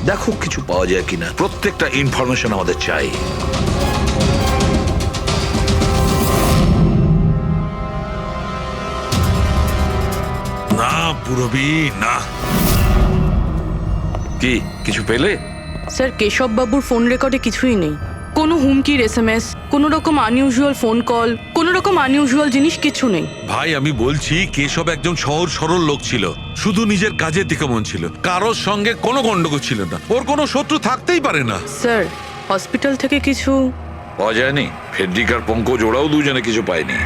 দেখো কিছু পাওয়া যায় কিনা। প্রত্যেকটা ইনফরমেশন আমাদের চাই। না পুরবি না। কি কিছু পেলে? স্যার, কেশব বাবুর ফোন রেকর্ডে কিছুই নেই। কোনো হুমকির SMS, কোনো রকম আনইউজুয়াল ফোন কল, কোনো রকম আনইউজুয়াল জিনিস কিছু নেই। ভাই আমি বলছি কেশব একজন সহজ সরল লোক ছিল, শুধু নিজের কাজের দিকে মন ছিল, কারোর সঙ্গে কোনো গন্ডগোল ছিল না, ওর কোনো শত্রু থাকতেই পারে না। স্যার, হসপিটাল থেকে কিছু পাওয়া যায়নি? ফেডরিক আর পঙ্কজ ওরাও দুজনে কিছু পায়নি।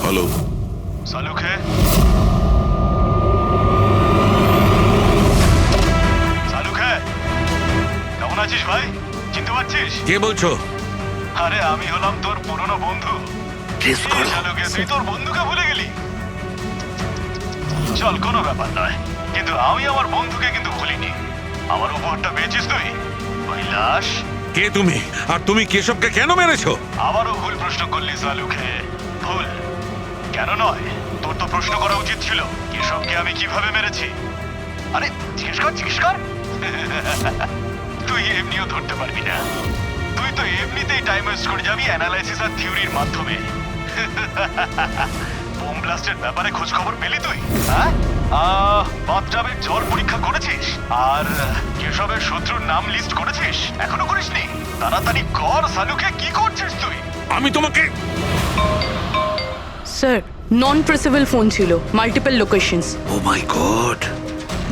হ্যালো, সালুক হে? সালুক হে? কেমন আছিস ভাই? চিনতে পারছিস? কে বলছো? আরে আমি হলাম তোর পুরনো বন্ধু। সালুক হে, তুই তোর বন্ধুকে ভুলে গেলি? চল, কোনো ব্যাপার নয়, কিন্তু আমি আমার বন্ধুকে কিন্তু ভুলিনি। আমার উপহারটা পেয়েছিস তুই? ওই লাশ। কে তুমি? আর তুমি কেশবকে কেন মেরেছো? আবারও ভুল প্রশ্ন করলি সালুক হে। ভুল কেন নয়, তোর তো প্রশ্ন করা উচিত ছিল কেশবকে আমি কিভাবে মেরেছি। আরে জিজ্ঞেস কর, জিজ্ঞেস কর। তুই এমনিও ধরতে পারবি না, তুই তো এমনিতেই টাইম ওয়েস্ট করে যাবি অ্যানালাইসিস আর থিওরির মাধ্যমে। বোম ব্লাস্টের ব্যাপারে খোঁজ খবর পেলি তুই? হ্যাঁ, বাথটাবের ঝড় পরীক্ষা করেছিস? আর কেশবের শত্রুর নাম লিস্ট করেছিস? এখনো করিসনি? তাড়াতাড়ি কর সালুকে, কি করছিস তুই? আমি তোমাকে স্যার, নন ট্রেসেবল ফোন ছিল, মাল্টিপল লোকেশনস। ও মাই গড।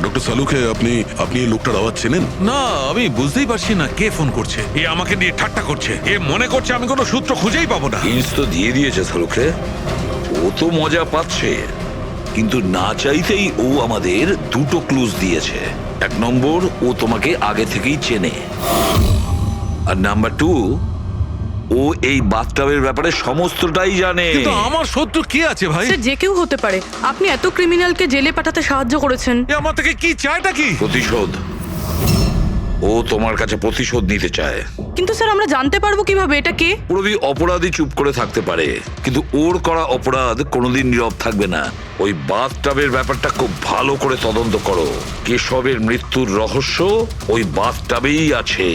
ডক্টর সালুকে, আপনি এই লোকটার আওয়াজ চেনেন? না, আমি বুঝতেই পারছি না কে ফোন করছে। এ আমাকে নিয়ে ঠাট্টা করছে, এ মনে করছে আমি কোনো সূত্র খুঁজেই পাবো না। হিন্টস তো দিয়ে দিয়েছে সালুকে, ও তো মজা পাচ্ছে, কিন্তু না চাইতেই ও আমাদের দুটো ক্লুজ দিয়েছে। এক নম্বর, ও তোমাকে আগে থেকেই চেনে, আর নাম্বার 2, ও এই বাথটাবের ব্যাপারে সমস্তটাই জানে। কিন্তু আমার শত্রু কে আছে ভাই? স্যার, যে কেউ হতে পারে। আপনি এত ক্রিমিনালকে জেলে পাঠাতে সাহায্য করেছেন। এ আমার থেকে কি চায়টা কি? প্রতিশোধ। ও তোমার কাছে প্রতিশোধ নিতে চায়। কিন্তু স্যার, আমরা জানতে পারবো কিভাবে এটা কে? পুরবি অপরাধী চুপ করে থাকতে পারে, কিন্তু ওর করা অপরাধ কোনোদিন নীরব থাকবে না। ওই বাথটাবের ব্যাপারটা খুব ভালো করে তদন্ত করো। কেশবের মৃত্যুর রহস্য ওই বাথটাবেই আছে।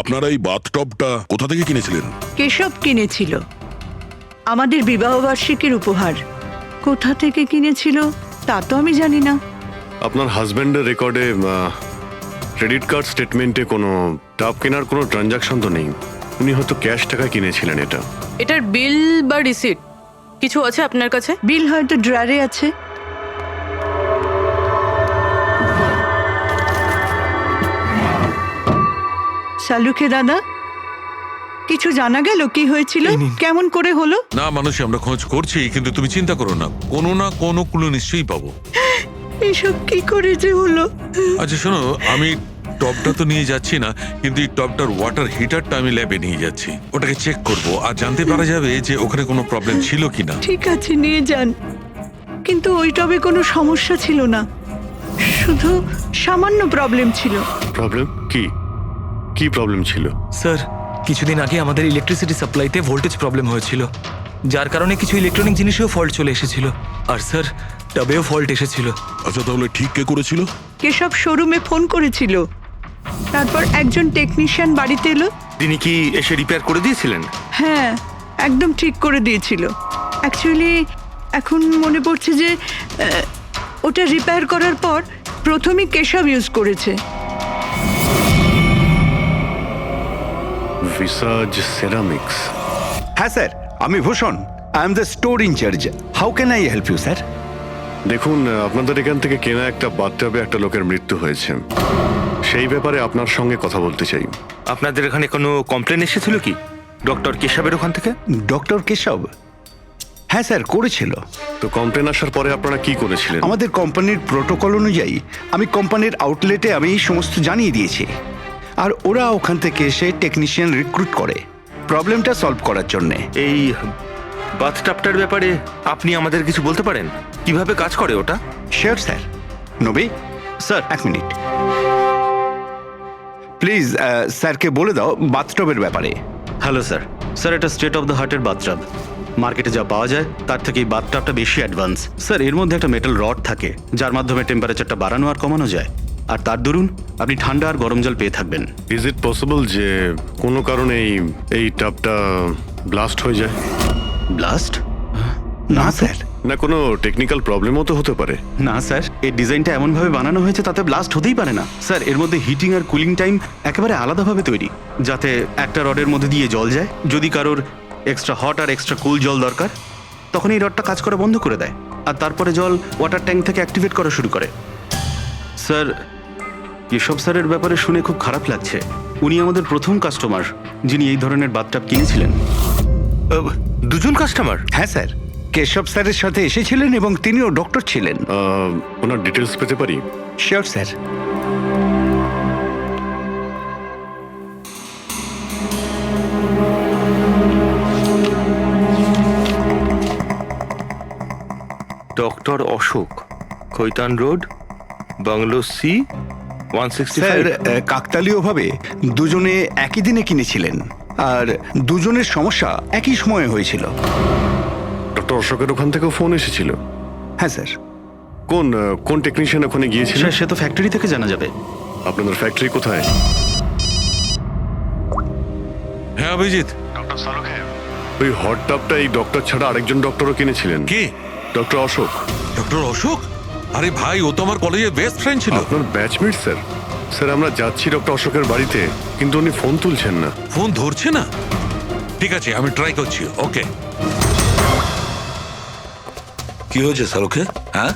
আপনারা এই বাথটবটা কোথা থেকে কিনেছিলেন? কেশব কিনেছিল, আমাদের বিবাহবার্ষিকীর উপহার। কোথা থেকে কিনেছিল তা তো আমি জানি না। আপনার হাজব্যান্ডের রেকর্ডে ক্রেডিট কার্ড স্টেটমেন্টে কোনো টাব কেনার কোনো ট্রানজাকশন তো নেই। উনি হয়তো ক্যাশ টাকায় কিনেছিলেন এটা। এটার বিল বা রিসিট কিছু আছে আপনার কাছে? বিল হয়তো ড্রয়ারে আছে। সালুকে দাদা, কিছু জানা গেল কি হয়েছিল, কেমন করে হলো? না মানুষ, আমরা খোঁজ করছি, কিন্তু তুমি চিন্তা করো না, কোনো না কোনো ক্লু নিশ্চয়ই পাবো। এসব কি করে যে হলো? আচ্ছা শোনো, আমি টপটা তো নিয়ে যাচ্ছি না, কিন্তু এই টপটার ওয়াটার হিটারটা আমি ল্যাবে নিয়ে যাচ্ছি। ওটাকে চেক করব আর জানতে পারা যাবে যে ওখানে কোনো প্রবলেম ছিল কিনা। ঠিক আছে, নিয়ে যান, কিন্তু ওই টবে কোনো সমস্যা ছিল না, শুধু সামান্য প্রবলেম ছিল। প্রবলেম কি? কি প্রবলেম ছিল? স্যার, কিছুদিন আগে আমাদের ইলেকট্রিসিটি সাপ্লাইতে ভোল্টেজ প্রবলেম হয়েছিল, যার কারণে কিছু ইলেকট্রনিক জিনিসেও ফল্ট চলে এসেছিল। আর স্যার, টবেও ফল্ট এসেছিল। আচ্ছা, তাহলে ঠিক কে করেছিল? কেশব শোরুমে ফোন করেছিল, তারপর একজন টেকনিশিয়ান বাড়িতে এলো। তিনি কি এসে রিপেয়ার করে দিয়েছিলেন? হ্যাঁ, একদম ঠিক করে দিয়েছিল। অ্যাকচুয়ালি এখন মনে পড়ছে যে ওটা রিপেয়ার করার পর প্রথমেই কেশব ইউজ করেছে। ভিসাজ সেরামিক্স। হ্যাঁ স্যার, আমি Bhushan. I am the store in charge. How can I help you sir? দেখুন, আপনাদের এখান থেকে কেনা একটা বাথটাবে একটা লোকের মৃত্যু হয়েছে, সেই ব্যাপারে আপনার সঙ্গে কথা বলতে চাই। আপনাদের এখানে কোনো কমপ্লেন এসেছিল কি ডক্টর কেশবের ওখান থেকে? ডক্টর কেশব? হ্যাঁ স্যার, করেছিল। তো কমপ্লেন আসার পরে আপনারা কি করেছিলেন? আমাদের কোম্পানির প্রোটোকল অনুযায়ী আমি কোম্পানির আউটলেটে আমি সমস্ত জানিয়ে দিয়েছি, আর ওরা ওখান থেকে এসে টেকনিশিয়ান রিক্রুট করে প্রবলেমটা সলভ করার জন্যে। এই বাথটাবটার ব্যাপারে আপনি আমাদের কিছু বলতে পারেন? কিভাবে কাজ করে ওটা? Sure sir. নবী স্যার, এক মিনিট প্লিজ, স্যারকে বলে দাও বাথটবের ব্যাপারে। Hello sir. স্যার এটা স্টেট অফ দ্য হার্টের বাথটাব। মার্কেটে যা পাওয়া যায় তার থেকে এই বাথটাবটা বেশি অ্যাডভান্স। স্যার এর মধ্যে একটা মেটাল রড থাকে যার মাধ্যমে টেম্পারেচারটা বাড়ানো আর কমানো যায়, আর তার দরুন আপনি ঠান্ডা আর গরম জল পেয়ে থাকবেন। ইজ ইট পসিবল যে কোনো কারণে এই টাবটা ব্লাস্ট হয়ে যায়? ব্লাস্ট? না স্যার। না কোনো টেকনিক্যাল প্রবলেমও তো হতে পারে। না স্যার, এই ডিজাইনটা এমনভাবে বানানো হয়েছে তাতে ব্লাস্ট হতেই পারে না। স্যার এর মধ্যে হিটিং আর কুলিং টাইম একেবারে আলাদাভাবে তৈরি, যাতে একটা রডের মধ্যে দিয়ে জল যায়। যদি কারোর এক্সট্রা হট আর এক্সট্রা কুল জল দরকার তখন এই রডটা কাজ করা বন্ধ করে দেয়, আর তারপরে জল ওয়াটার ট্যাঙ্ক থেকে অ্যাক্টিভেট করা শুরু করে। স্যার কেশব স্যারের ব্যাপারে শুনে খুব খারাপ লাগছে। উনি আমাদের প্রথম কাস্টমার যিনি এই ধরনের বাথটাব কিনেছিলেন। দুজন কাস্টমার? হ্যাঁ স্যার, কেশব স্যারের সাথে এসেছিলেন এবং তিনিও ডক্টর ছিলেন। ওনার ডিটেলস পেতে পারি? Sure sir. Doctor Ashok, Khaitan road, bungalow C, sir 165। কাকতালীয়ভাবে দুজনে একই দিনে কিনেছিলেন আর দুজনের সমস্যা একই সময়ে হয়েছিল। ডক্টর অশোকের ওখান থেকেও ফোন এসেছিল? হ্যাঁ স্যার। কোন টেকনিশিয়ান ওখানে গিয়েছিল? স্যার সে তো ফ্যাক্টরি থেকে জানা যাবে। আপনাদের ফ্যাক্টরি কোথায়? হ্যাঁ অভিজিৎ। ডক্টর সালুখে, ওই হট টাবটা এই ডক্টর ছাড়া আরেকজন ডক্টরও কিনেছিলেন। কে? ডক্টর অশোক। ডক্টর অশোক? আরে ভাই, ও তো আমার কলেজের বেস্ট ফ্রেন্ড ছিল। আপনার ব্যাচমেট স্যার। স্যার আমরা যাচ্ছি ডক্টর অশোকের বাড়িতে, কিন্তু উনি ফোন তুলছেন না। ফোন ধরছে না? ঠিক আছে, আমি ট্রাই করছি। ওকে। কি হয়েছে সালুখে? হ্যাঁ,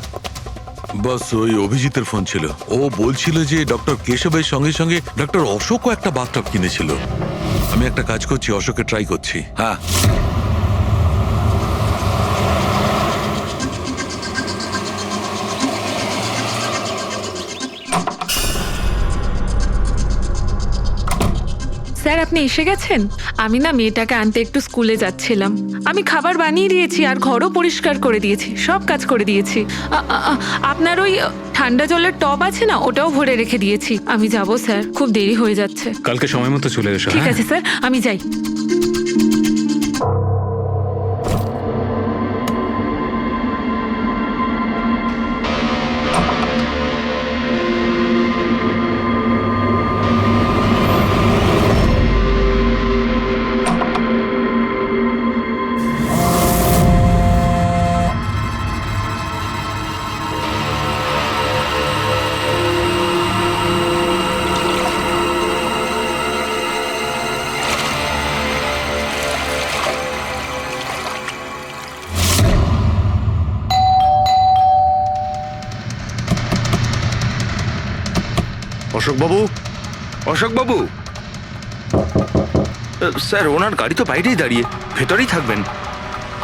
বাস ওই অভিজিতের ফোন ছিল। ও বলছিল যে ডক্টর কেশবের সঙ্গে সঙ্গে ডক্টর অশোকও একটা বাথটাব কিনেছিল। আমি একটা কাজ করছি, অশোকে ট্রাই করছি। হ্যাঁ। স্যার আপনি এসে গেছেন? আমি না মেয়েটাকে আনতে একটু স্কুলে যাচ্ছিলাম। আমি খাবার বানিয়ে দিয়েছি আর ঘরও পরিষ্কার করে দিয়েছি, সব কাজ করে দিয়েছি। আপনার ওই ঠান্ডা জলের টব আছে না, ওটাও ভরে রেখে দিয়েছি। আমি যাব স্যার, খুব দেরি হয়ে যাচ্ছে। কালকে সময় মতো চলে এসো। ঠিক আছে স্যার, আমি যাই। অশোক বাবু। অশোক বাবু, স্যার ওনার গাড়ি তো বাইরেই দাঁড়িয়ে, ভেতরেই থাকবেন।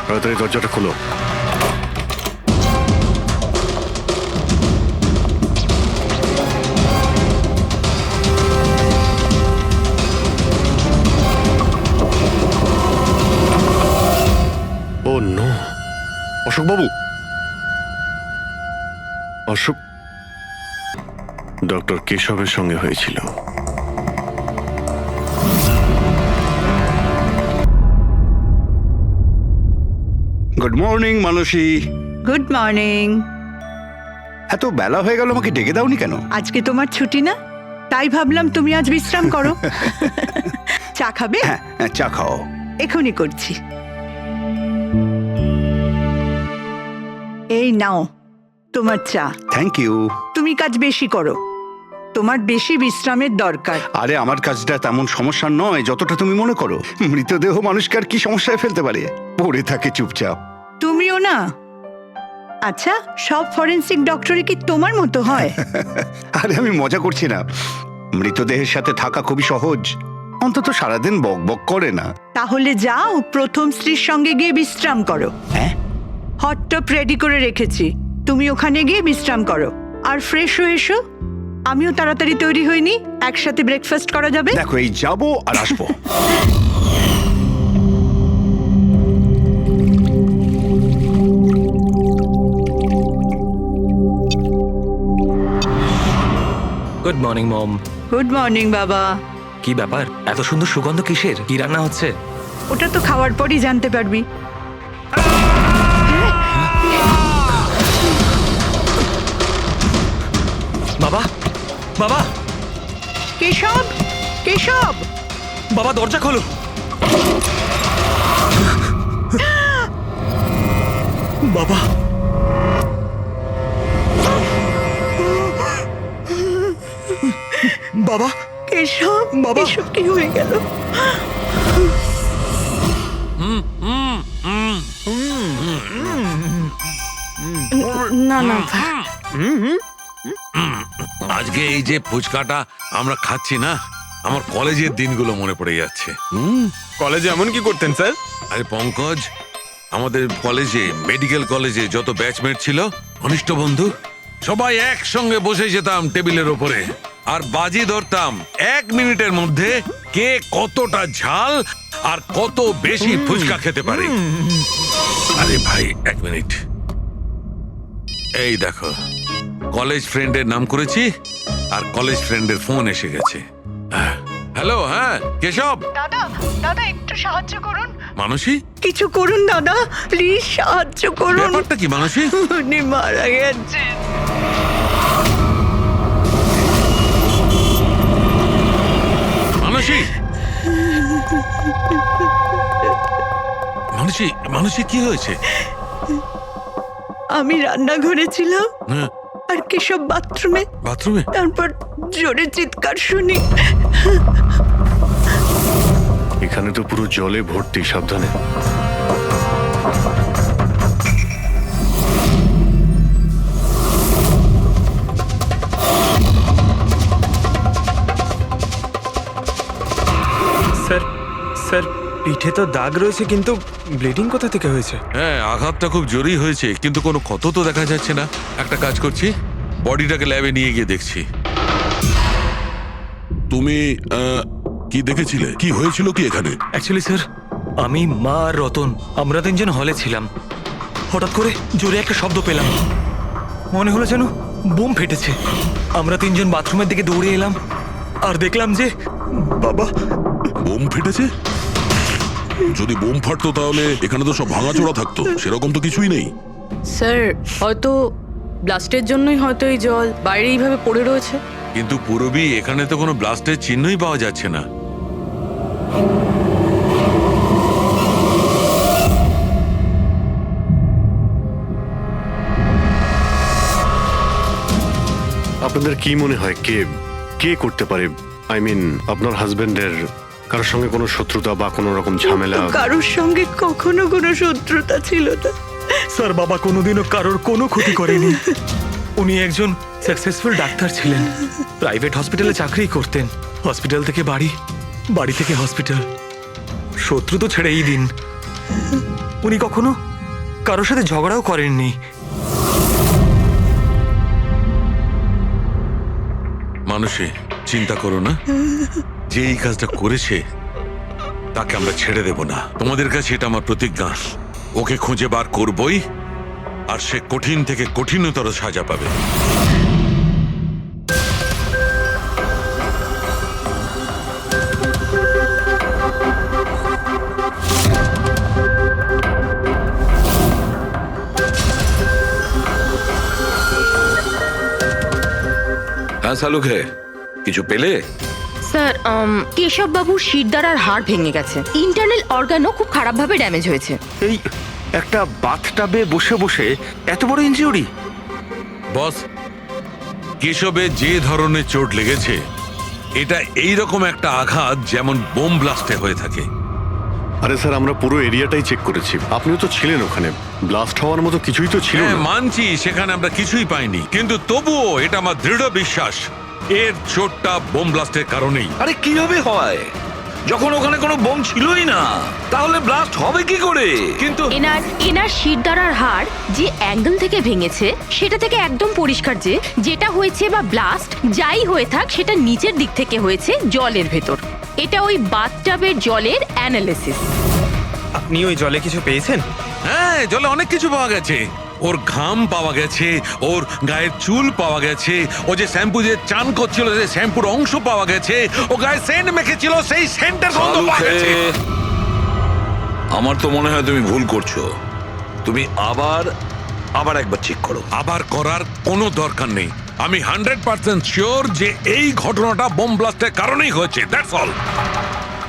তাড়াতাড়ি দরজাটা খোলো। ও নো, অশোক বাবু। অশোক ডক্টর কেশবের সঙ্গে হয়েছিল। Good morning Mansi. Good morning. এত বেলা হয়ে গেল, আমাকে ডেকে দাওনি কেন? আজকে তোমার ছুটি না, তাই ভাবলাম তুমি আজ বিশ্রাম করো। চা খাবে? হ্যাঁ চা খাও। এখনই করছি। এই নাও তোমার চা। Thank you. তুমি কাজ বেশি করো, তোমার বেশি বিশ্রামের দরকার। আরে আমার কাজটা তেমন সমস্যা নয় যতটা তুমি মনে করো। মৃতদেহ মানুষকে আর কি সমস্যায় ফেলতে পারে, পড়ে থাকে চুপচাপ। তুমিও না। আচ্ছা, সব ফরেনসিক ডক্টরই কি তোমার মতো হয়? আরে আমি মজা করছি না। মৃতদেহের সাথে থাকা খুবই সহজ, অন্তত সারাদিন বক বক করে না। তাহলে যাও প্রথম স্ত্রীর সঙ্গে গিয়ে বিশ্রাম করো। হ্যাঁ, হট টপ রেডি করে রেখেছি, তুমি ওখানে গিয়ে বিশ্রাম করো আর ফ্রেশ হয়ে এসো। আমিও তাড়াতাড়ি তৈরি হইনি, একসাথে ব্রেকফাস্ট করা যাবে। দেখো এই যাবো আর আসবো। Good morning mom. Good morning বাবা। কি ব্যাপার, এত সুন্দর সুগন্ধ কিসের? কি রান্না হচ্ছে? ওটা তো খাওয়ার পরই জানতে পারবি। বাবা, বাবা, কেশব, কেশব, বাবা দরজা খোলো। বাবা, বাবা, কেশব, বাবা। এসব কি হয়ে গেল? না না আজকে এই যে ফুচকাটা আমরা খাচ্ছি না, আমার কলেজের দিনগুলো মনে পড়ে যাচ্ছে। কলেজে এমন কি করতেন স্যার? আরে পঙ্কজ, আমাদের কলেজে, মেডিকেল কলেজে যত ব্যাচমেট ছিল, ঘনিষ্ঠ বন্ধু, সবাই একসঙ্গে বসে যেতাম টেবিলের ওপরে আর বাজি ধরতাম 1 মিনিটের মধ্যে কে কতটা ঝাল আর কত বেশি ফুচকা খেতে পারে। আরে ভাই 1 মিনিট, এই দেখো কলেজ ফ্রেন্ডের নাম করেছি আর কলেজ ফ্রেন্ডের ফোন এসে গেছে। হ্যালো, হ্যাঁ কেশব। দাদা, দাদা একটু সাহায্য করুন। মানসী, কিছু করুন দাদা, প্লিজ সাহায্য করুন। ব্যাপারটা কি মানসী? উনি মারা গেছেন। মানসী, মানসী, মানসী কি হয়েছে? আমি রান্নাঘরে ছিলাম হ্যাঁ, আর কেশব বাথরুমে, বাথরুমে? তারপর জোরে চিৎকার শুনি। এখানে তো পুরো জলে ভর্তি, সাবধানে। স্যার, স্যার পিঠে তো দাগ রয়েছে, কিন্তু ব্লিডিং কোথা থেকে হয়েছে? হ্যাঁ, আঘাতটা খুব জোরেই হয়েছে, কিন্তু কোনো ক্ষত তো দেখা যাচ্ছে না। একটা কাজ করছি, বডিটাকে ল্যাবে নিয়ে গিয়ে দেখছি। তুমি কি দেখেছিলে? কি হয়েছিল কি এখানে? অ্যাকচুয়ালি স্যার, আমি, মা আর রতন আমরা 3 জন হলে ছিলাম। হঠাৎ করে জোরে একটা শব্দ পেলাম, মনে হলো যেন বোম ফেটেছে। আমরা 3 জন বাথরুমের দিকে দৌড়ে এলাম আর দেখলাম যে বাবা। বোম ফেটেছে? যদি বোম ফাটতো তাহলে এখানে তো সব ভাঙাচোরা থাকতো, সেরকম তো কিছুই নেই। স্যার, হয়তো ব্লাস্টের জন্যই হয়তো এই জল বাইরে এইভাবে পড়ে রয়েছে। কিন্তু পুরবি, এখানে তো কোনো ব্লাস্টের চিহ্নই পাওয়া যাচ্ছে না। আপনাদের কি মনে হয় কে কে করতে পারে? আই মিন, আপনার হাজবেন্ডের কারোর সঙ্গে কোনো শত্রুতা বা কোনো রকম ঝামেলা? কারোর সঙ্গে কখনো কোনো শত্রুতা ছিল না। স্যার, বাবা কোনোদিনও কারোর কোনো ক্ষতি করেনি। উনি একজন সাকসেসফুল ডাক্তার ছিলেন, প্রাইভেট হসপিটালে চাকরি করতেন। হসপিটাল থেকে বাড়ি, বাড়ি থেকে হসপিটাল। শত্রু তো ছেড়েই দিন, উনি কখনো কারোর সাথে ঝগড়াও করেননি। মানুষে চিন্তা করো না, যে এই কাজটা করেছে তাকে আমরা ছেড়ে দেব না। তোমাদের কাছে এটা আমার প্রতিজ্ঞা। ওকে খুঁজে বার করবই, আর সে কঠিন থেকে কঠিনতর সাজা পাবে। হ্যাঁ সালুখে, কিছু পেলে? স্যার, কেশব বাবুর শিরদাঁড় আর হাড় ভেঙে গেছে। ইন্টারনাল অর্গানও খুব খারাপভাবে ড্যামেজ হয়েছে। এই একটা বাথটাবে বসে বসে এত বড় ইনজিউরি? বস, কেশবে যে ধরনের চোট লেগেছে, এটা এইরকম একটা আঘাত যেমন বোম ব্লাস্টে হয়ে থাকে। আরে স্যার, আমরা পুরো এরিয়াটাই চেক করেছি, আপনিও তো ছিলেন ওখানে। ব্লাস্ট হওয়ার মতো কিছুই তো ছিল হ্যাঁ না। মানছি, সেখানে আমরা কিছুই পাইনি, কিন্তু তবুও এটা আমার দৃঢ় বিশ্বাস এর চোটটা বোম ব্লাস্টের কারণেই। আরে কিভাবে হয়, যখন ওখানে কোনো বোম ছিলই না? তাহলে ব্লাস্ট হবে কি করে? কিন্তু এনার শিরদাঁড় আর হাড় যে অ্যাঙ্গেল থেকে ভেঙেছে সেটা থেকে একদম পরিষ্কার যে যেটা হয়েছে বা ব্লাস্ট যাই হয়ে থাক, সেটা নিচের দিক থেকে হয়েছে, জলের ভেতর। এটা ওই বাথটাবের জলের অ্যানালিসিস। আপনি ওই জলে কিছু পেয়েছেন? হ্যাঁ, জলে অনেক কিছু পাওয়া গেছে। ওর ঘাম পাওয়া গেছে, ওর গায়ের চুল পাওয়া গেছে, ও যে শ্যাম্পু দিয়ে চান করছিল সেই শ্যাম্পুর অংশ পাওয়া গেছে, ও গায়ে সেন্ট মেখেছিল সেই সেন্টের গন্ধ পাওয়া গেছে। আমার তো মনে হয় তুমি ভুল করছো। তুমি আবার একবার চেক করো। আবার করার কোনো দরকার নেই। আমি 100% শিওর যে এই ঘটনাটা বোম ব্লাস্টের কারণেই হয়েছে। That's all.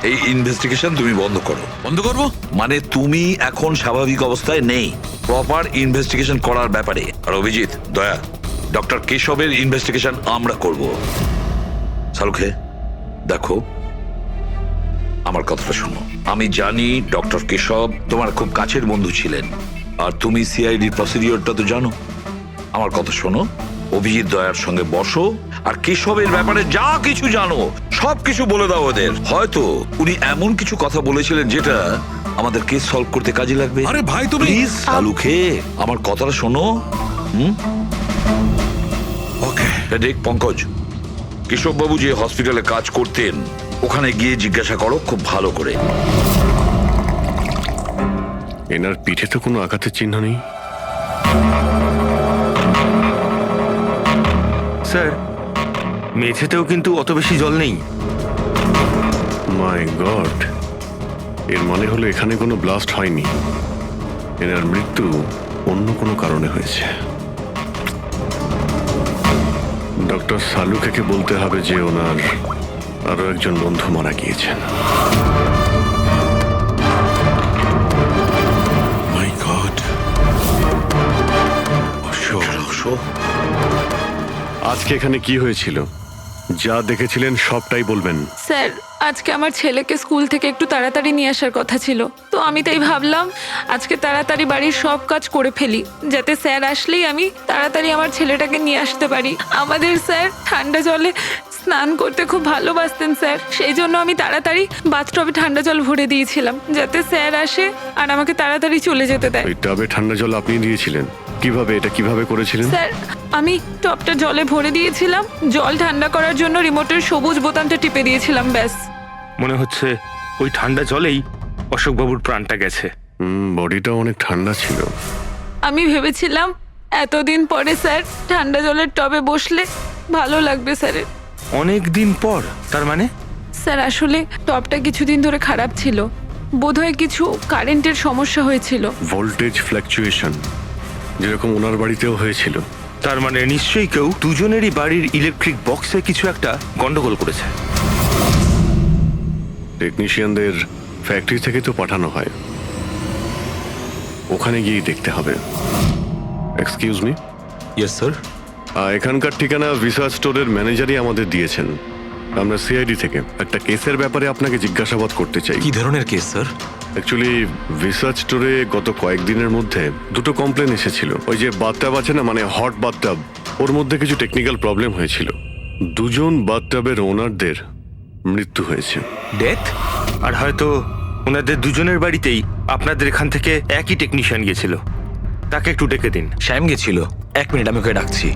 এই ইনভেস্টিগেশন তুমি বন্ধ করো। বন্ধ করবো? মানে তুমি এখন স্বাভাবিক অবস্থায় নেই প্রপার ইনভেস্টিগেশন করার ব্যাপারে। আর অভিজিৎ, দয়া, ডক্টর কেশবের ইনভেস্টিগেশন আমরা করব। শালুখে, দেখো, আমার কথাটা শোনো। আমি জানি ডক্টর কেশব তোমার খুব কাছের বন্ধু ছিলেন, আর তুমি সিআইডির প্রসিডিওরটা তো জানো। আমার কথা শোনো, অভিজিৎ দয়ার সঙ্গে বসো আর কেশবের ব্যাপারে যা কিছু জানো সব কিছু বলে দাও ওদের। হয়তো উনি এমন কিছু কথা বলেছিলেন যেটা আমাদের কেস সলভ করতে কাজে লাগবে। আরে ভাই, তুমি প্লিজ শালুখে, আমার কথাটা শোনো। ওকে। দেখ পঙ্কজ, কেশববাবু যে হসপিটালে কাজ করতেন ওখানে গিয়ে জিজ্ঞাসা করো খুব ভালো করে। এনার পিঠে তো কোনো আঘাতের চিহ্ন নেই। স্যার, মেঝেতেও কিন্তু অত বেশি জল নেই। মাই গড, এর মানে হলো এখানে কোনো ব্লাস্ট হয়নি। এনার মৃত্যু অন্য কোনো কারণে হয়েছে। ডক্টর সালুকেকে বলতে হবে যে ওনার আরো একজন বন্ধু মারা গিয়েছেন। মাই গড। আজকে এখানে কি হয়েছিল? যা দেখেছিলেন সবটাই বলবেন। স্যার, আজকে আমার ছেলেকে স্কুল থেকে একটু তাড়াতাড়ি নিয়ে আসার কথা ছিল, তো আমি তাই ভাবলাম আজকে তাড়াতাড়ি বাড়ির সব কাজ করে ফেলি, যাতে স্যার আসলেই আমি তাড়াতাড়ি আমার ছেলেটাকে নিয়ে আসতে পারি। আমাদের স্যার ঠান্ডা জলে স্নান করতে খুব ভালোবাসতেন স্যার, সেই জন্য আমি তাড়াতাড়ি বাথটবে ঠান্ডা জল ভরে দিয়েছিলাম যাতে স্যার আসে আর আমাকে তাড়াতাড়ি চলে যেতে দেয়। ওই টাবে ঠান্ডা জল আপনি দিয়েছিলেন? কিভাবে, এটা কিভাবে করেছিলেন? স্যার, আমি টবটা জলে ভরে দিয়েছিলাম, জল ঠান্ডা করার জন্য রিমোটের সবুজ বোতামটা টিপে দিয়েছিলাম, ব্যাস। মনে হচ্ছে ওই ঠান্ডা জলেই অশোকবাবুর প্রাণটা গেছে। বডিটা অনেক ঠান্ডা ছিল। আমি ভেবেছিলাম এতদিন পরে স্যার ঠান্ডা জলের টবে বসলে ভালো লাগবে স্যারের। অনেক দিন পর? তার মানে? স্যার, আসলে টবটা কিছুদিন ধরে খারাপ ছিল, বোধহয় কিছু কারেন্টের সমস্যা হয়েছিল। ভোল্টেজ ফ্ল্যাকচুয়েশন, যেরকম ওনার বাড়িতেও হয়েছিল। তার মানে নিশ্চয়ই কেউ দুজনেরই বাড়ির ইলেকট্রিক বক্সে কিছু একটা গন্ডগোল করেছে। টেকনিশিয়ানদের ফ্যাক্টরি থেকে তো পাঠানো হয়, ওখানে গিয়েই দেখতে হবে। Excuse me. Yes sir. এখানকার ঠিকানা ভিসা স্টোরের ম্যানেজারই আমাদের দিয়েছেন। আমরা সিআইডি থেকে একটা কেসের ব্যাপারে আপনাকে জিজ্ঞাসাবাদ করতে চাই। কি ধরনের কেস স্যার? অ্যাকচুয়ালি ভিসা স্টোরে গত কয়েকদিনের মধ্যে দুটো কমপ্লেন এসেছিল। ওই যে বাথটাব আছে না, মানে হট বাথটাব, ওর মধ্যে কিছু টেকনিক্যাল প্রবলেম হয়েছিল। দুজন বাথটাবের ওনারদের মৃত্যু হয়েছে। ডেথ? আর হয়তো ওনাদের দুজনের বাড়িতেই আপনাদের এখান থেকে একই টেকনিশিয়ান গিয়েছিল। তাকে একটু ডেকে দিন। শ্যাম গেছিল। 1 মিনিট, আমি ওকে ডাকছি।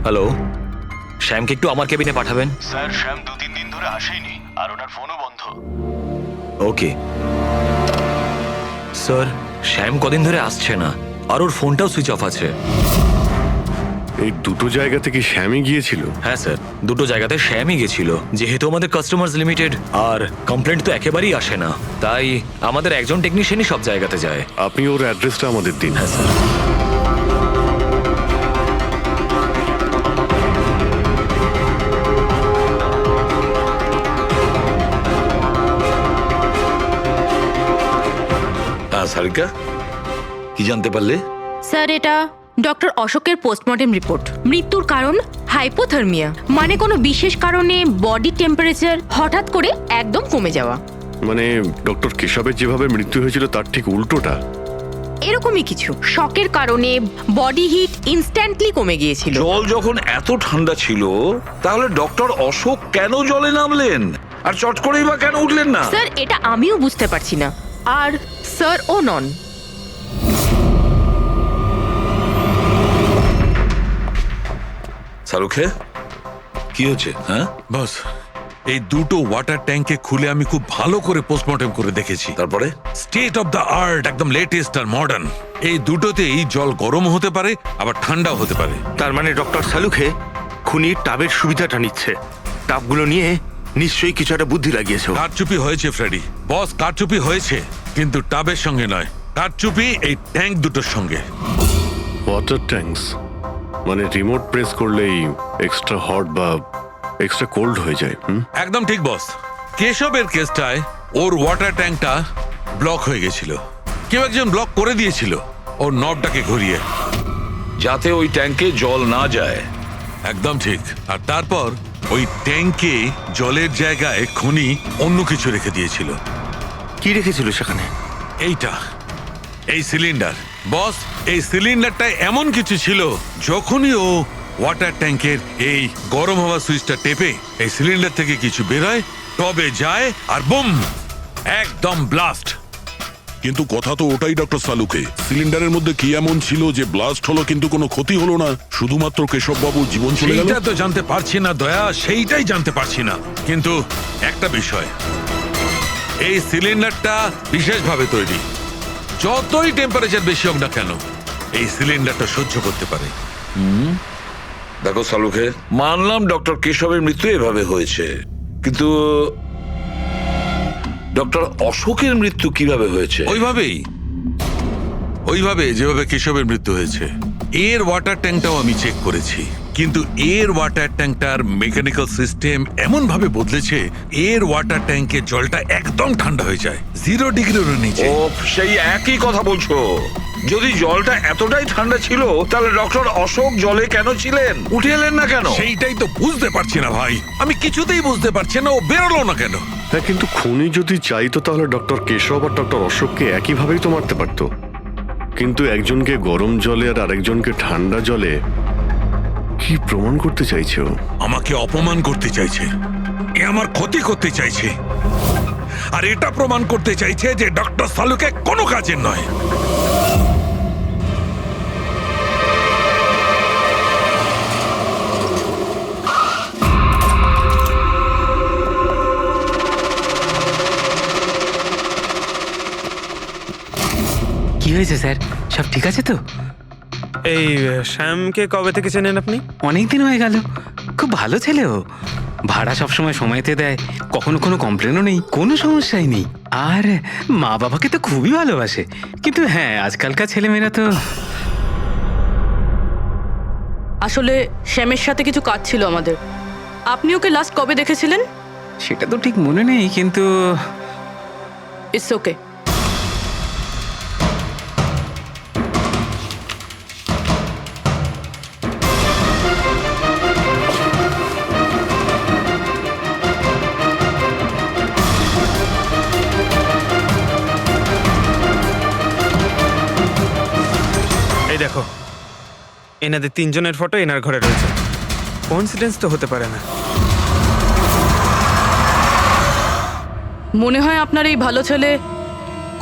হ্যালো, শ্যামকে একটু আমার কেবিনে পাঠাবেন। স্যার, শ্যাম 2-3 দিন ধরে আসেনি আর ওনার ফোনও বন্ধ। ওকে স্যার, শ্যাম কদিন ধরে আসছে না আর ওর ফোনটাও সুইচ অফ আছে। এই দুটো জায়গা থেকে শ্যামই গিয়েছিল? হ্যাঁ স্যার, দুটো জায়গাতে শ্যামই গেছিল। যেহেতু আমাদের কাস্টমার্স লিমিটেড আর কমপ্লেন্ট তো একেবারেই আসে না, তাই আমাদের একজন টেকনিশিয়ানই সব জায়গাতে যায়। আপনি ওর অ্যাড্রেসটা আমাদের দিন। হ্যাঁ স্যার। সারিকা, কি জানতে পারলে? স্যার, এটা ডক্টর অশোকের পোস্টমর্টেম রিপোর্ট। মৃত্যুর কারণ হাইপোথার্মিয়া, মানে কোনো বিশেষ কারণে বডি টেম্পারেচার হঠাৎ করে একদম কমে যাওয়া। মানে ডক্টর কেশবের যেভাবে মৃত্যু হয়েছিল তার ঠিক উল্টোটা? এরকমই কিছু। শকের কারণে বডি হিট ইনস্ট্যান্টলি কমে গিয়েছিল। জল যখন এত ঠান্ডা ছিল তাহলে ডক্টর অশোক কেন জলে নামলেন আর চট করেই বা কেন উঠলেন না? স্যার, এটা আমিও বুঝতে পারছি না। আর স্যার ও নন। শাহরুখে, কি হচ্ছে? হ্যাঁ বস, এই দুটো ওয়াটার ট্যাঙ্কে খুলে আমি খুব ভালো করে পোস্টমর্টেম করে দেখেছি। তারপরে স্টেট অফ দ্য আর্ট, একদম লেটেস্ট আর মডার্ন। এই দুটোতেই জল গরম হতে পারে আবার ঠান্ডাও হতে পারে। তার মানে ডক্টর সালুখে খুনির টাবের সুবিধাটা নিচ্ছে। টাপগুলো নিয়ে নিশ্চয়ই কিছু একটা বুদ্ধি লাগিয়েছো। কারচুপি হয়েছে ফ্রেডি, বস, কারচুপি হয়েছে, কিন্তু টাবের সঙ্গে নয়, কারচুপি এই ট্যাঙ্ক দুটোর সঙ্গে। ওয়াটার ট্যাঙ্কস মানে রিমোট প্রেস করলেই এক্সট্রা হট বা এক্সট্রা কোল্ড হয়ে যায়। একদম ঠিক বস। কেশবের কেসটায় ওর ওয়াটার ট্যাঙ্কটা ব্লক হয়ে গেছিল, কেউ একজন ব্লক করে দিয়েছিল ওর নবটাকে ঘুরিয়ে, যাতে ওই ট্যাঙ্কে জল না যায়। একদম ঠিক। আর তারপর ওই ট্যাঙ্কে জলের জায়গায় খনি অন্য কিছু রেখে দিয়েছিল। কি রেখেছিল সেখানে? এইটা, এই সিলিন্ডার বস, এই সিলিন্ডারটা এমন কিছু ছিল, যখনই ও ওয়াটার ট্যাঙ্কের এই গরম হওয়া সুইচটা টেপে এই সিলিন্ডার থেকে কিছু বেরোয়, টবে যায় আর বুম, একদম ব্লাস্ট। কিন্তু কথা তো ওটাই ডক্টর সালুকে, সিলিন্ডারের মধ্যে কি এমন ছিল যে ব্লাস্ট হলো কিন্তু কোনো ক্ষতি হলো না, শুধুমাত্র কেশববাবুর জীবন চলে গেল? সেইটা তো জানতে পারছি না দয়া, সেইটাই জানতে পারছি না। কিন্তু একটা বিষয়, এই সিলিন্ডারটা বিশেষভাবে তৈরি, যতই টেম্পারেচার বেশি হোক না কেন এই সিলিন্ডারটা সহ্য করতে পারে। দেখো সালুকে, মানলাম ডক্টর কেশবের মৃত্যু এভাবে হয়েছে, কিন্তু ডক্টর অশোকের মৃত্যু কিভাবে হয়েছে? ওইভাবে যেভাবে কেশবের মৃত্যু হয়েছে। এর ওয়াটার ট্যাঙ্কটাও আমি চেক করেছি, কিন্তু এর ওয়াটার ট্যাঙ্কটার মেকানিক্যাল সিস্টেম এমন ভাবে বদলেছে, এর ওয়াটার ট্যাঙ্কের জলটা একদম ঠান্ডা হয়ে যায় 0 ডিগ্রির নিচে। ও, সেই একই কথা বলছো। যদি জলটা এতটাই ঠান্ডা ছিল, তাহলে ডক্টর অশোক জলে কেন ছিলেন? উঠে এলেন না কেন? সেইটাই তো বুঝতে পারছি না ভাই, আমি কিছুতেই বুঝতে পারছি না ও বেরোলো না কেন। হ্যাঁ, কিন্তু খুনি যদি চাইতো তাহলে ডক্টর কেশব আর ডক্টর অশোককে একইভাবেই তো মারতে পারতো। কিন্তু একজনকে গরম জলে আর আরেকজনকে ঠান্ডা জলে, কি প্রমাণ করতে চাইছে ও? আমাকে অপমান করতে চাইছে, এ আমার ক্ষতি করতে চাইছে, আর এটা প্রমাণ করতে চাইছে যে ডক্টর সালুকে কোনো কাজের নয়। কি হয়েছে স্যার, সব ঠিক আছে তো? এই শ্যামকে কবে থেকে চেনেন আপনি? অনেক দিন হয়ে গেল, খুব ভালো ছেলে ও। ভাড়া সবসময় সময়তে দেয়, কখনো কোনো কমপ্লেনও নেই, কোনো সমস্যাই নেই। আর মা বাবাকে তো খুবই ভালোবাসে। কিন্তু হ্যাঁ, আজকালকার ছেলেমেয়েরা তো। আসলে শ্যামের সাথে কিছু কাজ ছিল আমাদের। আপনি ওকে লাস্ট কবে দেখেছিলেন? সেটা তো ঠিক মনে নেই, কিন্তু ইটস ওকে। এই দেখো, এনাদের তিনজনের ফটো এনার ঘরে রয়েছে। কোইন্সিডেন্স তো হতে পারে না। মনে হয় আপনার এই ভালো ছেলে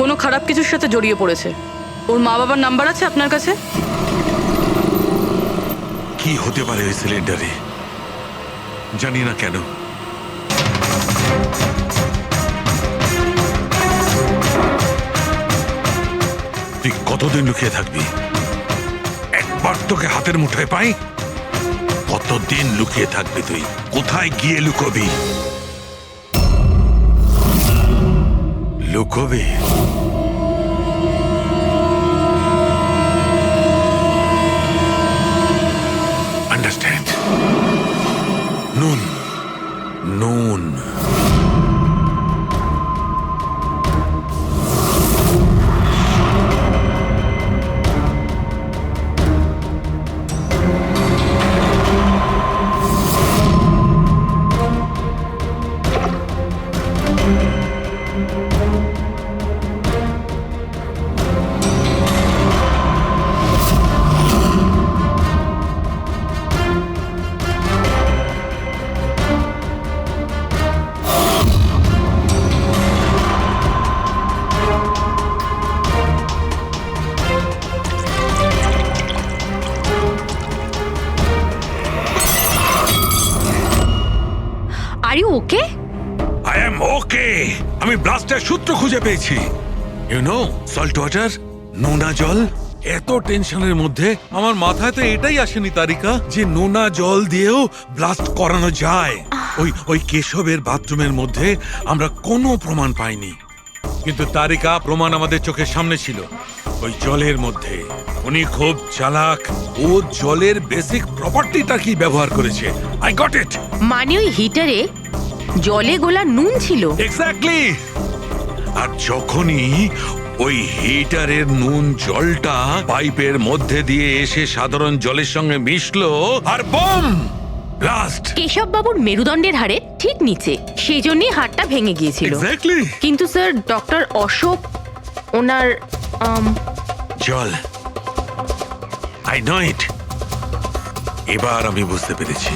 কোনো খারাপ কিছুর সাথে জড়িয়ে পড়েছে। ওর মা বাবার নাম্বার আছে আপনার কাছে? কি হতে পারে ওই সিলিন্ডারে, জানি না কেন। তুই কতদিন লুকিয়ে থাকবি? একবার তোকে হাতের মুঠোয় পাই, কতদিন লুকিয়ে থাকবি তুই? কোথায় গিয়ে লুকোবি? লুকোবি? আন্ডারস্ট্যান্ড? নুন নুন। Are you okay? I am okay. আমি ব্লাস্টের সূত্র খুঁজে পেয়েছি। ইউ নো, সল্ট ওয়াটার, নোনা জল, এত টেনশনের মধ্যে আমার মাথায় তো এটাই আসেনি তারিকা যে নোনা জল দিয়েও ব্লাস্ট করানো যায়। ওই কেশবের বাথরুমের মধ্যে আমরা কোনো প্রমাণ পাইনি, কিন্তু তারিকা প্রমাণ আমাদের চোখের সামনে ছিল। ওই জলের মধ্যে উনি খুব চালাক, ও জলের বেসিক প্রপার্টিটা কি ব্যবহার করেছে। I got it. মানে ওই হিটারে জলে গোলা নুন ছিল। এক্স্যাক্টলি। আর যখনই ওই হিটারের নুন জলটা পাইপের মধ্যে দিয়ে এসে সাধারণ জলের সঙ্গে মিশলো আর বম ব্লাস্ট। কেশব বাবুর মেরুদণ্ডের হাড়ে ঠিক নিচে, সেই জন্যই হাড়টা ভেঙে গিয়েছিল। এক্স্যাক্টলি। কিন্তু স্যার ডক্টর অশোক ওনার জল, আই নো ইট। এবার আমি বুঝতে পেরেছি।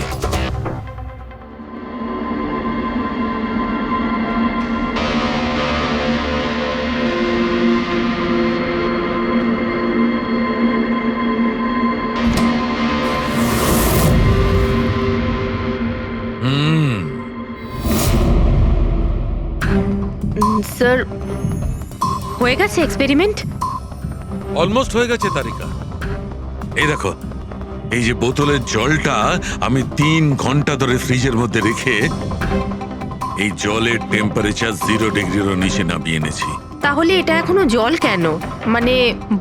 স্যার হয়ে গেছে এক্সপেরিমেন্ট। অলমোস্ট হয়ে গেছে তারিকা। এই দেখো, এই যে বোতলের জলটা আমি 3 ঘন্টা ধরে ফ্রিজের মধ্যে রেখে এই জলের টেম্পারেচার 0 ডিগ্রিরও নিচে নামিয়ে এনেছি। তাহলে এটা এখনো জল কেন, মানে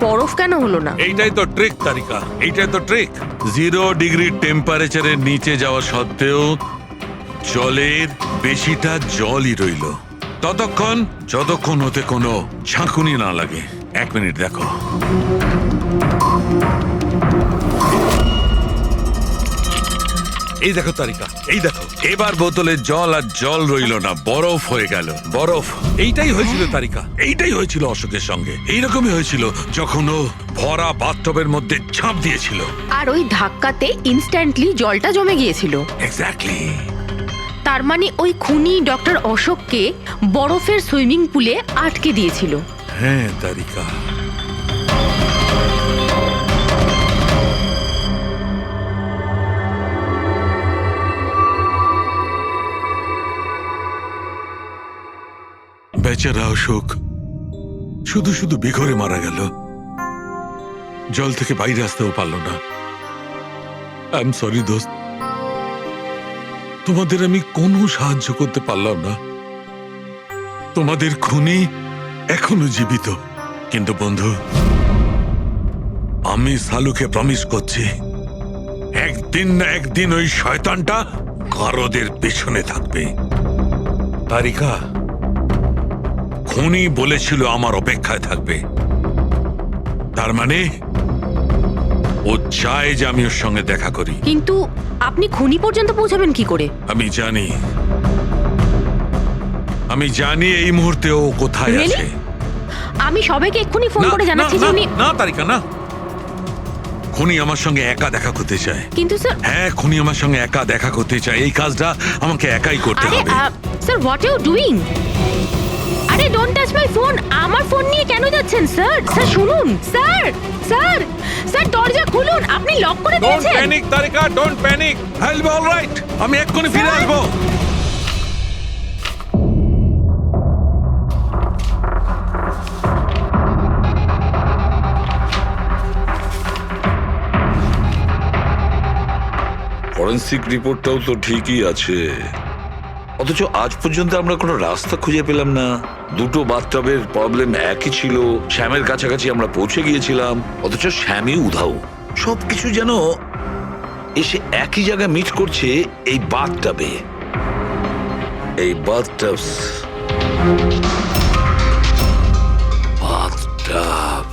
বরফ কেন হলো না? এইটাই তো ট্রিক তারিকা, এইটাই তো ট্রিক। 0 ডিগ্রি টেম্পারেচারের নিচে যাওয়া সত্ত্বেও জলের বেশিটা জলই রইল ততক্ষণ যতক্ষণ ওতে কোনো ঝাঁকুনি না লাগে। 1 মিনিট দেখো। এই দেখো তারিকা, এই দেখো, এবার বোতলে জল আর জল রইল না, বরফ হয়ে গেল। বরফ। এইটাই হয়েছিল তারিকা, এইটাই হয়েছিল অশোকের সঙ্গে। এইরকমই হয়েছিল যখন ও ভরা বাথটবের মধ্যে ঝাঁপ দিয়েছিল। আর ওই ধাক্কাতে ইনস্ট্যান্টলি জলটা জমে গিয়েছিল। এক্স্যাক্টলি। তার মানে ওই খুনি ডক্টর অশোককে বরফের সুইমিং পুলে আটকে দিয়েছিল। হ্যাঁ তারিকা। বেচারা অশোক শুধু শুধু বেঘরে মারা গেল, জল থেকে বাইরে আসতেও পারল না। আই এম সরি দোস্ত, তোমাদের আমি কোনো সাহায্য করতে পারলাম না। তোমাদের খুনি এখনো জীবিত। কিন্তু বন্ধু, আমি সালুকে প্রমিস করছি, একদিন না একদিন ওই শয়তানটা কারোদের পেছনে থাকবে। তারিকা, খুনি বলেছিল আমার অপেক্ষায় থাকবে, তার মানে ও চায় যে আমি ওর সঙ্গে দেখা করি। কিন্তু আপনি খুনি পর্যন্ত পৌঁছাবেন কি করে? আমি জানি এই মুহূর্তে ও কোথায় Really? আছে। আমি সবাইকে এক্ষুনি ফোন করে জানাচ্ছি যে উনি। না তারিকা, না। খুনি আমার সঙ্গে একা দেখা করতে চায়। কিন্তু স্যার। হ্যাঁ, খুনি আমার সঙ্গে একা দেখা করতে চায়। এই কাজটা আমাকে একাই করতে আরে হবে। Sir, what you doing? আরে ডোন্ট টাচ মাই ফোন। আমার ফোন নিয়ে কেন যাচ্ছেন স্যার? স্যার শুনুন, স্যার স্যার স্যার দরজা খুলুন। আপনি লক করে ডোন্ট দিয়েছেন। Panic Tarika, don't panic. I will be alright. আমি এক্ষুনি ফিরে আসবো। ফরেন্সিক রিপোর্টটাও তো ঠিকই আছে, অথচ আজ পর্যন্ত আমরা কোনো রাস্তা খুঁজে পেলাম না। দুটো বাথটবের প্রবলেম একই ছিল, শ্যামের কাছাকাছি আমরা পৌঁছে গিয়েছিলাম, অথচ শ্যামই উধাও। সবকিছু যেন এসে একই জায়গায় মিট করছে এই বাথটবে। এই বাথটব বাথটব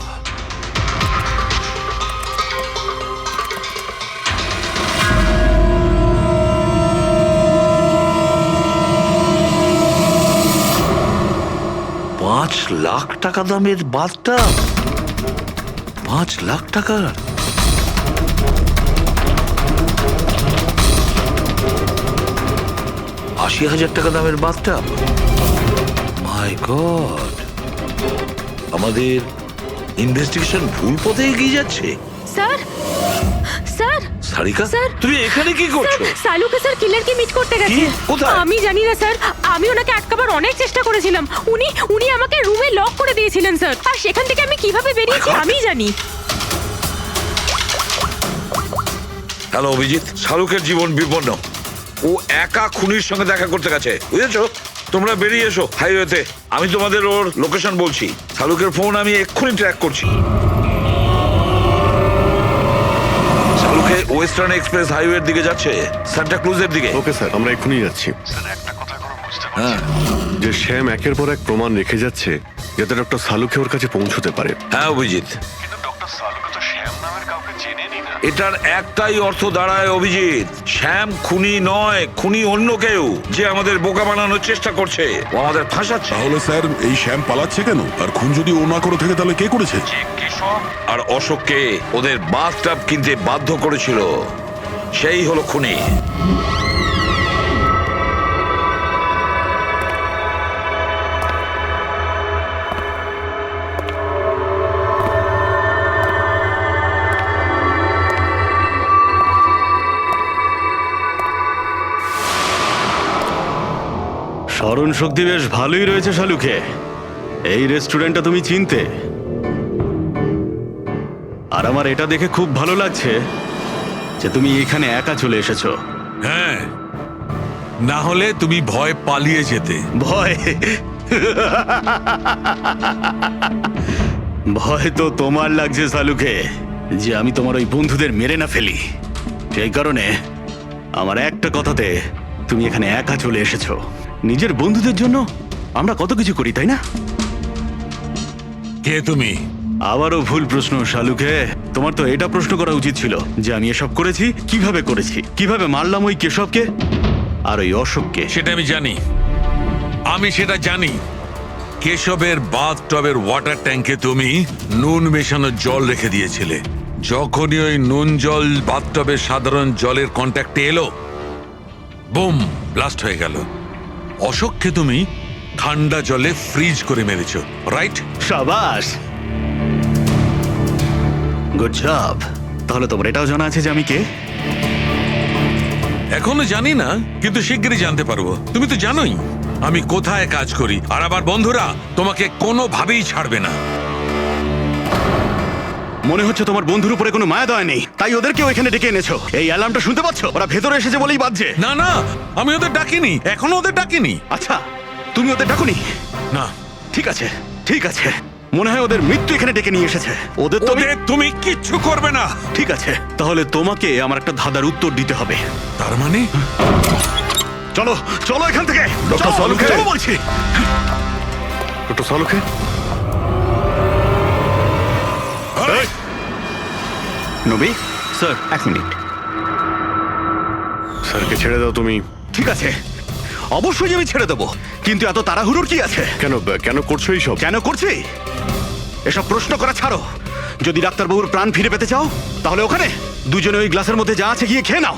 $5,00,000 দামের বাথটব। 5,00,000 টাকার। $80,000 দামের বাথটব। মাই গড, আমাদের ইনভেস্টিগেশন ভুল পথে এগিয়ে যাচ্ছে। স্যার স্যার সারিকা, স্যার, তুমি এখানে কি করছো? সালুকে স্যার কিলারকে মিট করতে গেছে। কোথায়? আমি জানি না স্যার, আমি ওনাকে আটকাবার অনেক চেষ্টা করেছিলাম। উনি আমাকে রুমে লক করে দিয়েছিলেন স্যার, আর সেখান থেকে আমি কিভাবে বেরিয়েছি আমি জানি। হ্যালো অভিজিৎ, শাহরুখের জীবন বিপন্ন। ও একা খুনির সঙ্গে দেখা করতে গেছে, বুঝেছো? তোমরা বেরিয়ে এসো হাইওয়েতে, আমি তোমাদের ওর লোকেশন বলছি। শাহরুখের ফোন আমি এক্ষুনি ট্র্যাক করছি। শাহরুখে ওয়েস্টার্ন এক্সপ্রেস হাইওয়ের দিকে যাচ্ছে, সান্টা ক্রুজের দিকে। ওকে স্যার, আমরা এক্ষুনি যাচ্ছি। হ্যাঁ যে শ্যাম একের পর এক প্রমাণ রেখে যাচ্ছে যাতে ডক্টর সালুকে ওর কাছে পৌঁছতে পারে। হ্যাঁ অভিজিৎ, এটার একটাই অর্থ দাঁড়ায় অভিজিৎ, শ্যাম খুনি নয়, খুনি অন্য কেউ যে আমাদের বোকা বানানোর চেষ্টা করছে, ও আমাদের ফাঁসাচ্ছে। তাহলে স্যার এই শ্যাম পালাচ্ছে কেন? আর খুন যদি ও না করে থাকে তাহলে কে করেছে? আর অশোককে ওদের বাথটাব কিনতে বাধ্য করেছিল, সেই হলো খুনি। স্মরণ শক্তি বেশ ভালোই রয়েছে শালুকে। এই রেস্টুরেন্টটা তুমি চিনতে, আর আমার এটা দেখে খুব ভালো লাগছে যে তুমি এখানে একা চলে এসেছো। হ্যাঁ, না হলে তুমি ভয় পালিয়ে যেতে। ভয়? ভয় তো তোমার লাগছে শালুকে, যে আমি তোমার ওই বন্ধুদের মেরে না ফেলি। সেই কারণে আমার একটা কথাতে তুমি এখানে একা চলে এসেছো। নিজের বন্ধুদের জন্য আমরা কত কিছু করি, তাই না? কে তুমি? আবারও ভুল প্রশ্ন শালুকে। তোমার তো এটা প্রশ্ন করা উচিত ছিল যে আমি এসব করেছি, কিভাবে করেছি, কিভাবে মারলাম ওই কেশবকে আর ওই অশোককে। সেটা আমি জানি, আমি সেটা জানি। কেশবের বাথটবের ওয়াটার ট্যাঙ্কে তুমি নুন মেশানো জল রেখে দিয়েছিলে। যখনই ওই নুন জল বাথটবের সাধারণ জলের কন্ট্যাক্টে এলো, বুম, ব্লাস্ট হয়ে গেল। অশোককে তুমি ঠান্ডা জলে ফ্রিজ করে মেরেছো, রাইট? সাবাস, গুড জব। তাহলে তোমার এটাও জানা আছে যে আমি কে? এখনো জানি না, কিন্তু শিগগিরই জানতে পারবো। তুমি তো জানোই আমি কোথায় কাজ করি, আর আবার বন্ধুরা তোমাকে কোনোভাবেই ছাড়বে না। মনে হচ্ছে তোমার বন্ধুর উপরে কোনো মায়া দয়া নেই, তাই ওদেরকেও এখানে ডেকে এনেছো। এই অ্যালার্মটা শুনতে পাচ্ছ? ওরা ভেতরে এসেছে বলেই বাজছে। না না, আমি ওদের ডাকিনি, এখনো ওদের ডাকিনি। আচ্ছা, তুমি ওদের ডাকুনি? না। ঠিক আছে, ঠিক আছে। মনে হয় ওদের মৃত্যু এখানে ডেকে নিয়ে এসেছে। ওদের তো তুমি কিচ্ছু করবে না। ঠিক আছে, তাহলে তোমাকে আমার একটা ধাঁধার উত্তর দিতে হবে। তার মানে? চলো চলো এখান থেকে। ডক্টর সালুকে, চলো বলছি। ডক্টর সালুকে, নবী স্যার, এক মিনিট। স্যারকে ছেড়ে দাও তুমি। ঠিক আছে, অবশ্যই আমি ছেড়ে দেবো, কিন্তু এত তাড়াহুড়োর কি আছে? কেন কেন করছো এইসব? কেন করছি এসব প্রশ্ন করা ছাড়ো। যদি ডাক্তারবাবুর প্রাণ ফিরে পেতে চাও তাহলে ওখানে দুজনে ওই গ্লাসের মধ্যে যা আছে গিয়ে খেয়ে নাও।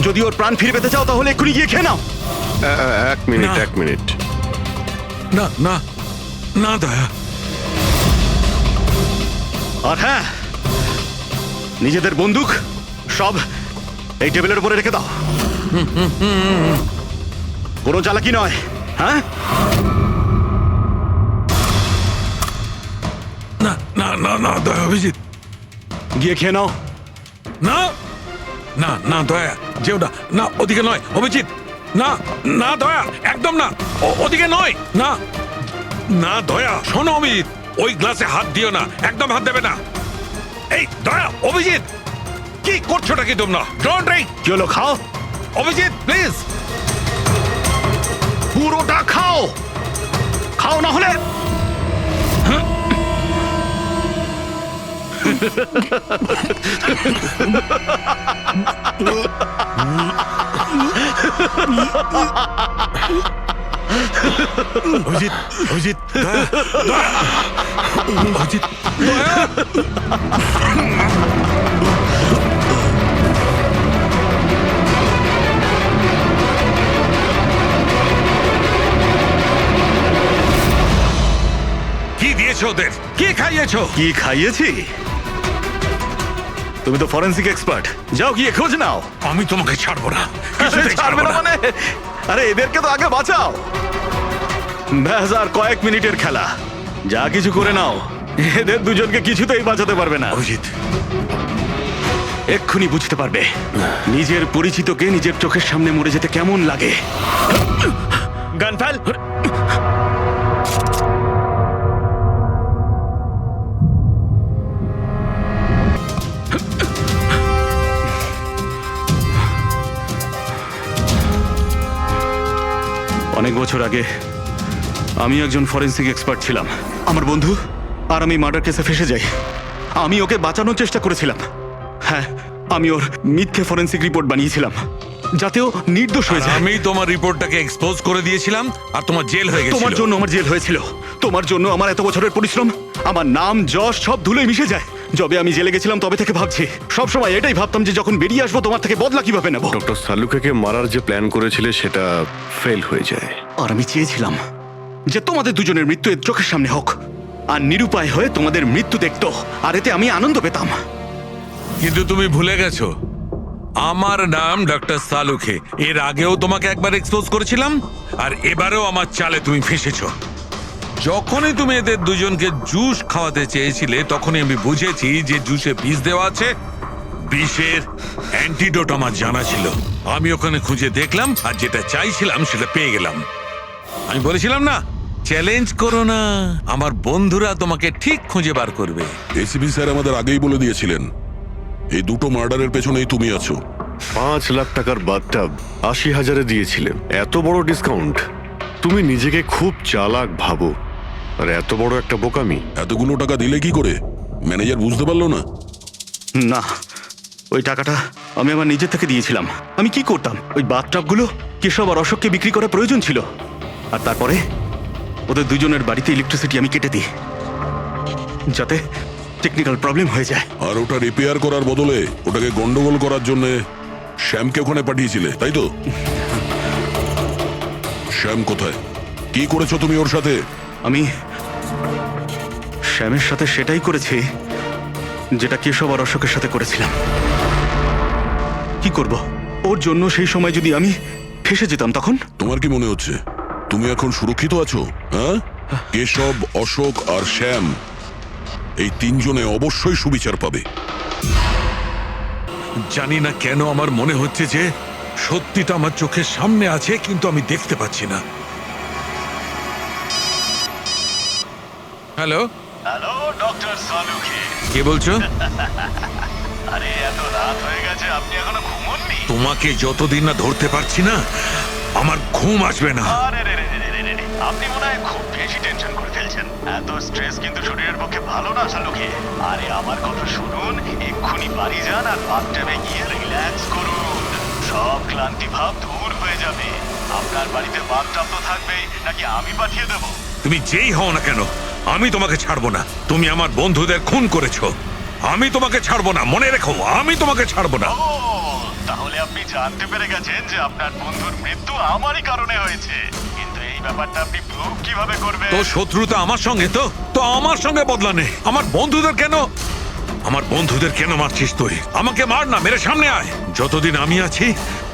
যদি ওর প্রাণ ফিরে পেতে চাও তাহলে এক্ষুনি গিয়ে খেয়ে নাও। এক মিনিট, না। এক মিনিট। না না না দয়া। আর হ্যাঁ, নিজেদের বন্দুক সব এই টেবিলের উপরে রেখে দাও। কোনো চালাকি নয়, হ্যাঁ? না না না না দয়া, অভিজিৎ গিয়ে খেয়ে নাও। না না না দয়া, যেও না, না ওদিকে নয় অভিজিৎ, না না দয়া, একদম না, ওদিকে নয়, না না দয়া। শোনো অভিজিৎ, ওই গ্লাসে হাত দিও না, একদম হাত দেবে না। এই দয়া, অভিজিৎ কি করছোটা কি তোমরা? Don't drink. কি হলো, খাও অভিজিৎ প্লিজ। পুরোটা খাও, খাও না হলে। অভিজিৎ, অভিজিৎ, দয়া, দয়া, অভিজিৎ, দয়া। কি দিয়েছো ওদের? কি খাইয়েছো? কি খাইয়েছি? তুমি তো ফরেন্সিক এক্সপার্ট, যাও গিয়ে খোঁজ নাও। আমি তোমাকে ছাড়বো না, কিছুতেই ছাড়বে না মানে? আরে এদেরকে তো আগে বাঁচাও। ব্যাস, আর কয়েক মিনিটের খেলা, যা কিছু করে নাও। এদের দুজনকে কিছুতেই বাঁচাতে পারবে না। অভিজিৎ, এক্ষুনি বুঝতে পারবে নিজের পরিচিতকে নিজের চোখের সামনে মরে যেতে কেমন লাগে। গান ফেল। অনেক বছর আগে আমি একজন ফরেন্সিক এক্সপার্ট ছিলাম। আমার বন্ধু আর আমি মার্ডার কেসে ফেসে যাই। আমি ওকে বাঁচানোর চেষ্টা করেছিলাম। হ্যাঁ, আমি ওর মিথ্যে ফরেন্সিক রিপোর্ট বানিয়েছিলাম যাতে ও নির্দোষ হয়ে যায়। আমি তোমার রিপোর্টটাকে এক্সপোজ করে দিয়েছিলাম আর তোমার জেল হয়ে গেছিল। তোমার জন্য আমার জেল হয়েছিল। তোমার জন্য আমার এত বছরের পরিশ্রম, আমার নাম যশ সব ধুলোয় মিশে যায়। যবে আমি জেলে গেছিলাম তবে থেকে ভাবছি, সবসময় এটাই ভাবতাম যে যখন বেরিয়ে আসবো তোমার থেকে বদলা কিভাবে নেব। ডক্টর সালুকেকে মারার যে প্ল্যান করেছিলে সেটা ফেল হয়ে যায়। আর আমি চেয়েছিলাম যে তোমাদের দুজনের মৃত্যু এর চোখের সামনে হোক, আর নিরুপায় হয়ে তোমাদের মৃত্যু দেখতো, আর এতে আমি আনন্দ পেতাম। কিন্তু তুমি ভুলে গেছো আমার নাম ডক্টর সালুখে। এর আগেও তোমাকে একবার এক্সপোজ করেছিলাম আর এবারেও আমার চালে তুমি ফেসেছো। যখনই তুমি এদের দুজনকে জুস খাওয়াতে চেয়েছিলে তখনই আমি বুঝেছি যে জুসে বিষ দেওয়া আছে। বিষের অ্যান্টিডোট আমার জানা ছিল। আমি ওখানে খুঁজে দেখলাম আর যেটা চাইছিলাম সেটা পেয়ে গেলাম। আমি বলেছিলাম না, চ্যালেঞ্জ করো না, আমার বন্ধুরা তোমাকে ঠিক খুঁজে বার করবে। এসিপি স্যার আমাদের আগেই বলে দিয়েছিলেন এই দুটো মার্ডারের পেছনেই তুমি আছো। 5 লাখ টাকার বাথটাব 80,000-এ দিয়েছিলে। এত বড় ডিসকাউন্ট! তুমি নিজেকে খুব চালাক ভাবো, আর এত বড় একটা বোকামি। এতগুলো টাকা দিলে কি করে? ম্যানেজার বুঝতে পারলো না? না, ওই টাকাটা আমি আমার নিজের থেকে দিয়েছিলাম। আমি কি করতাম, ওই বাথটাবগুলো কেশব আর অশোককে বিক্রি করা প্রয়োজন ছিল, আর তারপরে ওদের দুজনের বাড়িতে ইলেকট্রিসিটি আমি কেটে দিই যাতে টেকনিক্যাল প্রবলেম হয়ে যায়। আর ওটা রিপেয়ার করার বদলে ওটাকে গন্ডগোল করার জন্য শ্যামকে ওখানে পাঠিয়েছিলে, তাই তো? শ্যাম কোথায়? কি করেছো তুমি ওর সাথে? আমি শ্যামের সাথে সেটাই করেছি যেটা কেশব আর অশোকের সাথে করেছিলাম। কি করব, ওর জন্য সেই সময় যদি আমি ফেসে যেতাম তখন? তোমার কি মনে হচ্ছে তুমি এখন সুরক্ষিত আছো? হ্যাঁ, কেশব, অশোক আর শ্যাম এই তিনজনে অবশ্যই সুবিচার পাবে। জানি না কেন আমার মনে হচ্ছে যে সত্যিটা আমার চোখের সামনে আছে কিন্তু আমি দেখতে পাচ্ছি না। Hello hello doctor Salunkhe. কে বলছো? আরে এত রাত হয়ে গেছে, আপনি এখনো ঘুমোননি? তোমাকে যতদিন না ধরতে পারছি না আমার ঘুম আসবে না। আরে রে রে রে রে রে রে, আপনি মনে হয় খুব বেশি টেনশন করে ফেলছেন। এত স্ট্রেস কিন্তু শরীরের পক্ষে ভালো না সালুখে। আরে আমার কথা শুনুন, এক্ষুনি বাড়ি যান আর বাথটাবে গিয়ে রিল্যাক্স করুন। সব ক্লান্তি ভাব দূর হয়ে যাবে। আপনার বাড়িতে বাথটাব তো থাকবেই, নাকি আমি পাঠিয়ে দেবো? তুমি যেই হও না কেন আমি তোমাকে ছাড়বো না। তুমি আমার বন্ধুদের খুন করেছো, আমি তোমাকে ছাড়বো না। মনে রেখো, আমি তোমাকে ছাড়বো না। ও, তাহলে আপনি জানতে পেরে গেছেন যে আপনার বন্ধুর মৃত্যু আমারই কারণে হয়েছে। কিন্তু এই ব্যাপারটা আপনি প্রুভ কিভাবে করবেন? তো শত্রুতা আমার সঙ্গে, তো আমার সঙ্গে বদলা নে। আমার বন্ধুদের কেন মারছিস তুই? আমাকে মার না, মেরে সামনে আয়। যতদিন আমি আছি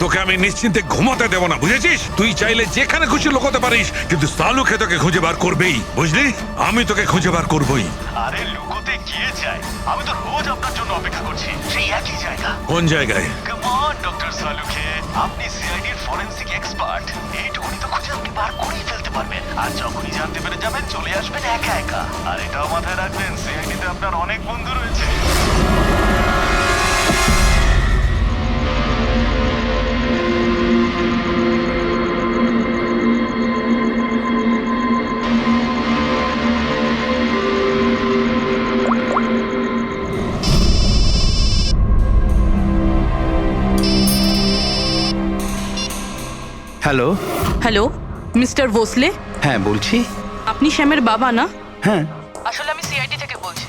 তোকে আমি নিশ্চিন্তে ঘুমাতে দেব না, বুঝেছিস? তুই চাইলে যেখানে খুশি লুকোতে পারিস, কিন্তু সালুকে তোকে খুঁজে বার করবেই, বুঝলি? আমি তোকে খুঁজে বার করবই। আরে লুকোতে গিয়ে যায়, আমি তো রোজ আপনার জন্য অপেক্ষা করছি, সেই একই জায়গা। কোন জায়গায়? কাম অন ডক্টর সালুখে, আপনি সিআইডির ফরেনসিক এক্সপার্ট। এইটুকুনি তো খুঁজে আপনি বার করেই ফেলতে পারবেন। আর যখনই জানতে পেরে যাবেন চলে আসবেন একা একা। আর এটাও মাথায় রাখবেন, সিআইডিতে আপনার অনেক বন্ধু রয়েছে। হ্যালো। Hello, mister Bhosle? হ্যাঁ বলছি। আপনি শ্যামের বাবা না? হ্যাঁ। আসলে আমি সিআইডি থেকে বলছি।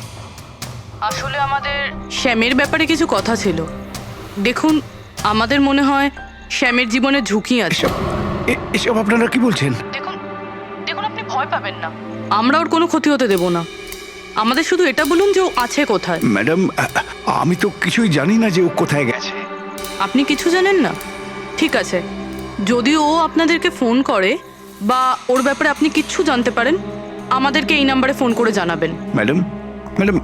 আসলে আমাদের শ্যামের ব্যাপারে কিছু কথা ছিল। দেখুন, আমাদের মনে হয় শ্যামের জীবনে ঝুঁকি আছে। এসব আপনারা কি বলছেন? দেখুন আপনি ভয় পাবেন না, আমরা ওর কোনো ক্ষতি হতে দেব না। আমাদের শুধু এটা বলুন যে ও আছে কোথায়। ম্যাডাম, আমি তো কিছুই জানি না যে ও কোথায় গেছে। আপনি কিছু জানেন না? ঠিক আছে, যদি ও আপনাদেরকে ফোন করে বা ওর ব্যাপারে আপনি কিচ্ছু জানতে পারেন, আমাদেরকে এই নাম্বারে ফোন করে জানাবেন। ম্যাডাম, ম্যাডাম,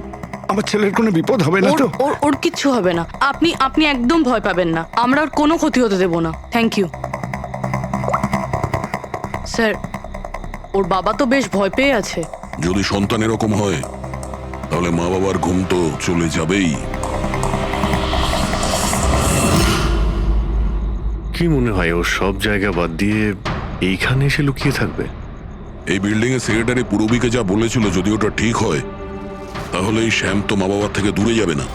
আমার ছেলের কোনো বিপদ হবে না ওর তো? ওর ওর কিচ্ছু হবে না। আপনি আপনি একদম ভয় পাবেন না, আমরা ওর কোনো ক্ষতি হতে দেব না। Thank you sir. ওর বাবা তো বেশ ভয় পেয়ে আছে। যদি সন্তান এরকম হয় তাহলে মা বাবার ঘুম তো চলে যাবেই। কি মনে হয় ও সব জায়গা বাদ দিয়ে এইখানে এসে লুকিয়ে থাকবে? এই বিল্ডিং এর সেক্রেটারি পূরবীকে যা বলেছিল, যদি ওটা ঠিক হয় তাহলে এই শ্যাম তো মা বাবার থেকে দূরে যাবে না।